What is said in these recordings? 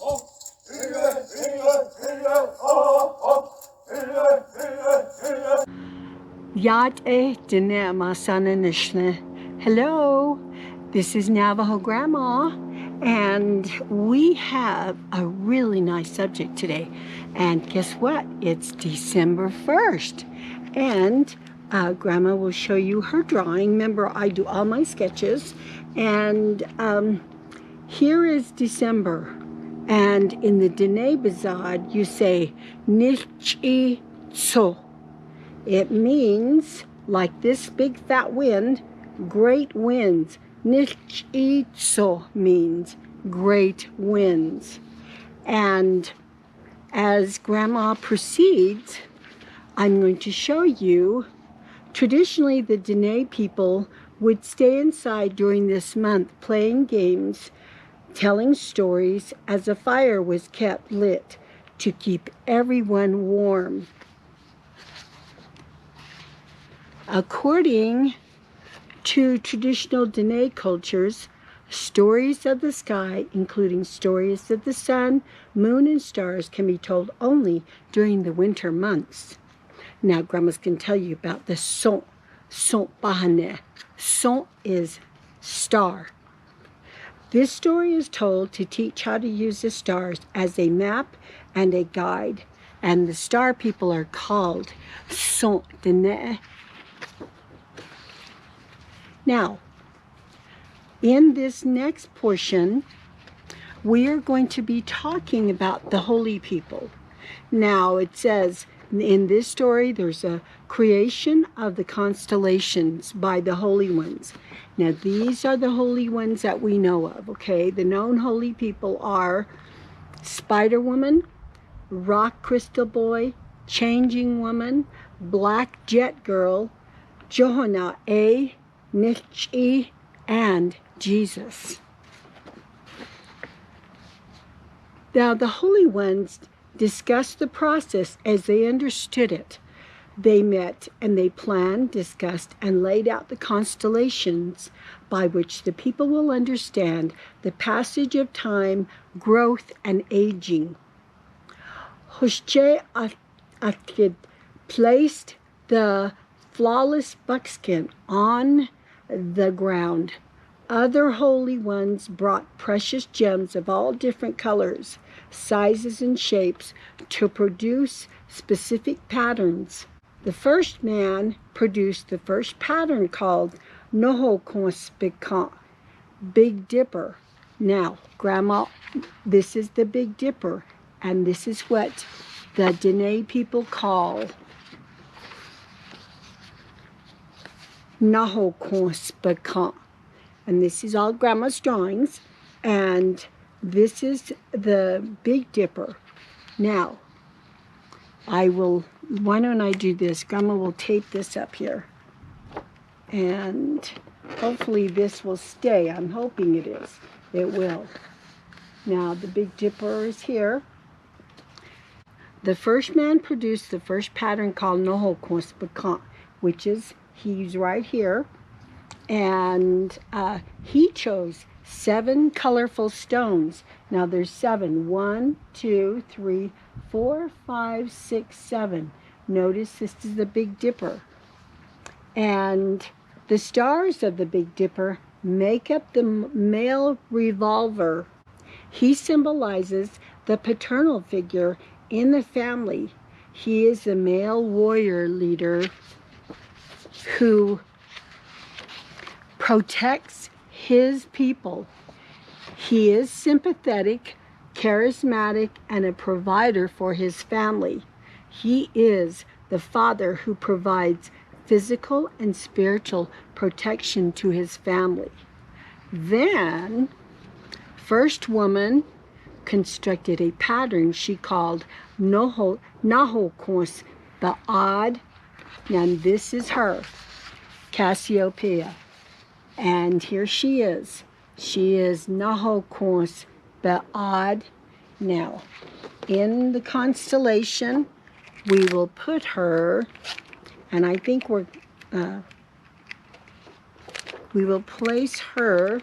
Hello, this is Navajo Grandma, and we have a really nice subject today. And guess what? It's December 1st, and Grandma will show you her drawing. Remember, I do all my sketches, and here is December. And in the Dine Bizaad, you say NILCH'ITSOH. It means, like this big fat wind, great winds. NILCH'ITSOH means great winds. And as Grandma proceeds, I'm going to show you, traditionally the Dine people would stay inside during this month playing games, telling stories as a fire was kept lit to keep everyone warm. According to traditional Dine cultures, stories of the sky, including stories of the sun, moon, and stars, can be told only during the winter months. Now, Grandma's going to tell you about the SO Ba Hane. SO is star. This story is told to teach how to use the stars as a map and a guide. And the star people are called SO Dine. Now, in this next portion, we are going to be talking about the holy people. Now, it says in this story, there's a creation of the constellations by the holy ones. Now, these are the holy ones that we know of, okay? The known holy people are Spider Woman, Rock Crystal Boy, Changing Woman, Black Jet Girl, Johanna A, NILCH'i, and Jesus. Now, the holy ones discussed the process as they understood it. They met and they planned, discussed, and laid out the constellations by which the people will understand the passage of time, growth, and aging. Hoshche Atkid placed the flawless buckskin on the ground. Other holy ones brought precious gems of all different colors, sizes, and shapes to produce specific patterns. The first man produced the first pattern called Noho Big Dipper. Now, Grandma, this is the Big Dipper, and this is what the Dine people call Naho Constellations. And this is all Grandma's drawings, and this is the Big Dipper. Now, why don't I do this? Grandma will tape this up here, and hopefully this will stay. I'm hoping it is. It will. Now, the Big Dipper is here. The first man produced the first pattern called Noho Constellations, which is, he's right here. And he chose 7 colorful stones. Now there's 7. 1, 2, 3, 4, 5, 6, 7. Notice this is the Big Dipper. And the stars of the Big Dipper make up the male revolver. He symbolizes the paternal figure in the family. He is the male warrior leader who protects his people. He is sympathetic, charismatic, and a provider for his family. He is the father who provides physical and spiritual protection to his family. Then, first woman constructed a pattern she called Naho Bizaad, and this is her, Cassiopeia. And here she is. She is Naho Bizaad. Now, in the constellation, we will put her, and I think we will place her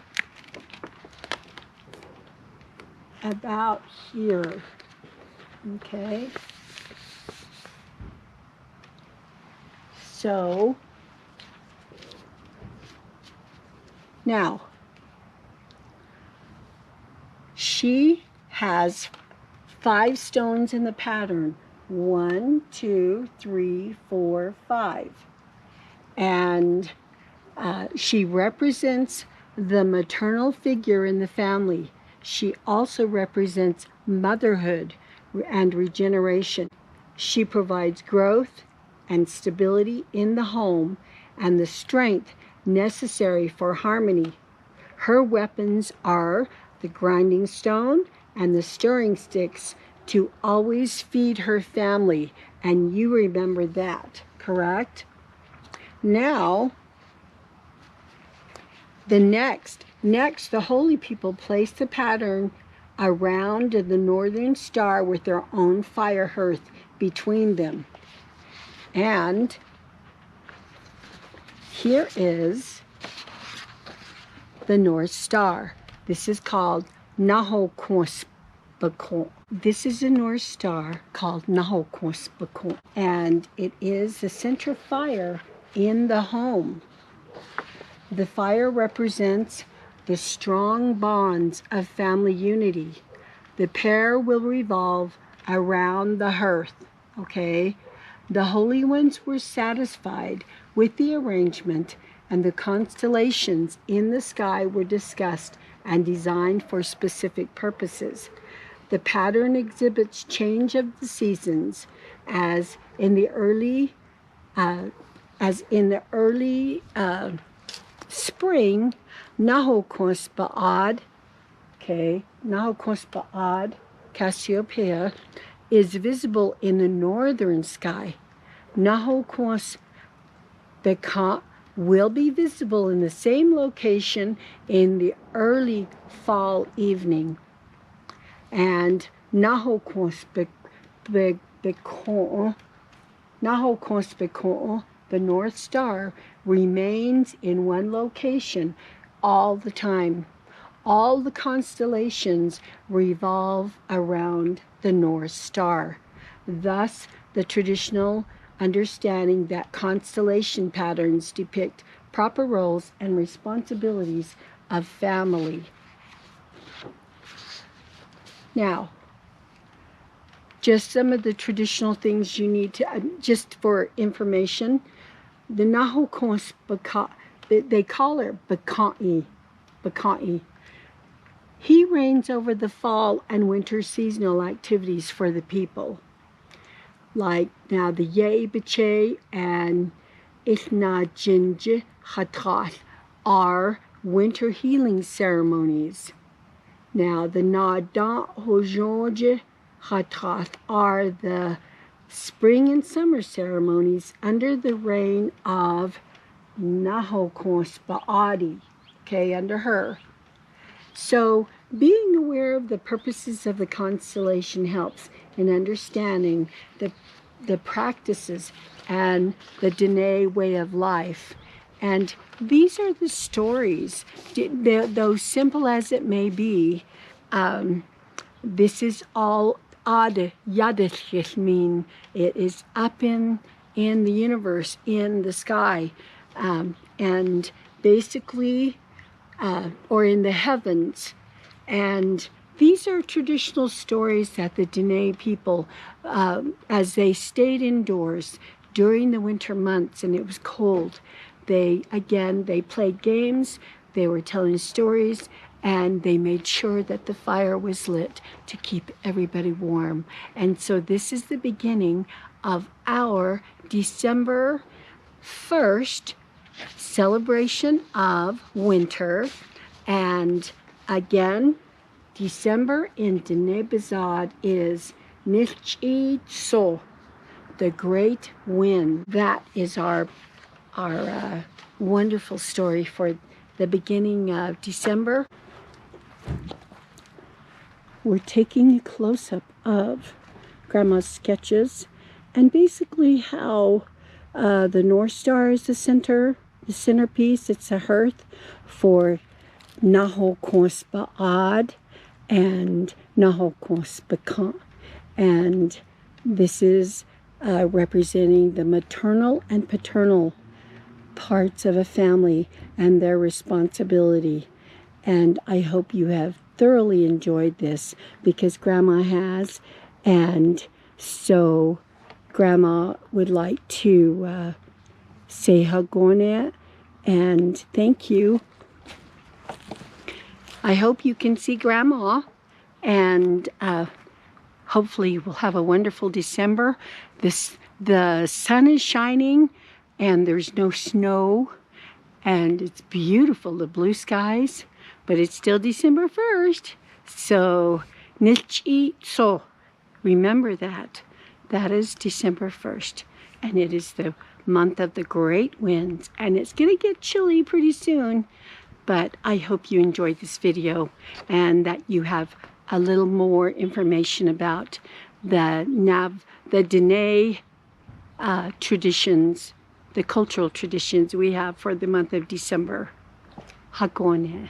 about here. Okay. So now she has 5 stones in the pattern. 1, 2, 3, 4, 5. And she represents the maternal figure in the family. She also represents motherhood and regeneration. She provides growth and stability in the home and the strength necessary for harmony. Her weapons are the grinding stone and the stirring sticks to always feed her family. And you remember that, correct? Now, next, the holy people place the pattern around the northern star with their own fire hearth between them. And here is the North Star. This is called Navajo Grandma. This is a North Star called Navajo Grandma, and it is the center fire in the home. The fire represents the strong bonds of family unity. The pair will revolve around the hearth, okay? The holy ones were satisfied with the arrangement, and the constellations in the sky were discussed and designed for specific purposes. The pattern exhibits change of the seasons, as in the early spring. Navajo Grandma, okay, Navajo Grandma, cassiopeia, is visible in the northern sky. Navajo Grandma will be visible in the same location in the early fall evening. And Navajo Grandma, the North Star, remains in one location all the time. All the constellations revolve around the North Star. Thus, the traditional understanding that constellation patterns depict proper roles and responsibilities of family. Now, just some of the traditional things you need to, just for information, the Navajo Grandma, they call her Ba Hane. He reigns over the fall and winter seasonal activities for the people. Like now the Ye Bache and NILCHI'ITSOH are winter healing ceremonies. Now the Navajo are the spring and summer ceremonies under the reign of Navajo Grandma, okay, under her. So being aware of the purposes of the constellation helps in understanding the practices and the Dine way of life. And these are the stories, though simple as it may be. This is all Ad Yadith mean. It is up in the universe, in the sky, and basically, or in the heavens. And these are traditional stories that the Dine people, as they stayed indoors during the winter months and it was cold, they played games, they were telling stories, and they made sure that the fire was lit to keep everybody warm. And so this is the beginning of our December 1st celebration of winter. And again, December in Dine Bizaad is NILCH'ITSOH, the great wind. That is our wonderful story for the beginning of December. We're taking a close-up of Grandma's sketches, and basically how the North Star is the centerpiece. It's a hearth for Navajo Grandma, and Naho Ba Hane. And this is representing the maternal and paternal parts of a family and their responsibility. And I hope you have thoroughly enjoyed this, because Grandma has. And so Grandma would like to say hagone and thank you. I hope you can see Grandma, and hopefully we'll have a wonderful December. The sun is shining and there's no snow, and it's beautiful, the blue skies, but it's still December 1st. So NILCH'ITSOH, remember that. That is December 1st, and it is the month of the great winds, and it's gonna get chilly pretty soon. But I hope you enjoyed this video and that you have a little more information about the Dine traditions, the cultural traditions we have for the month of December. Hagone.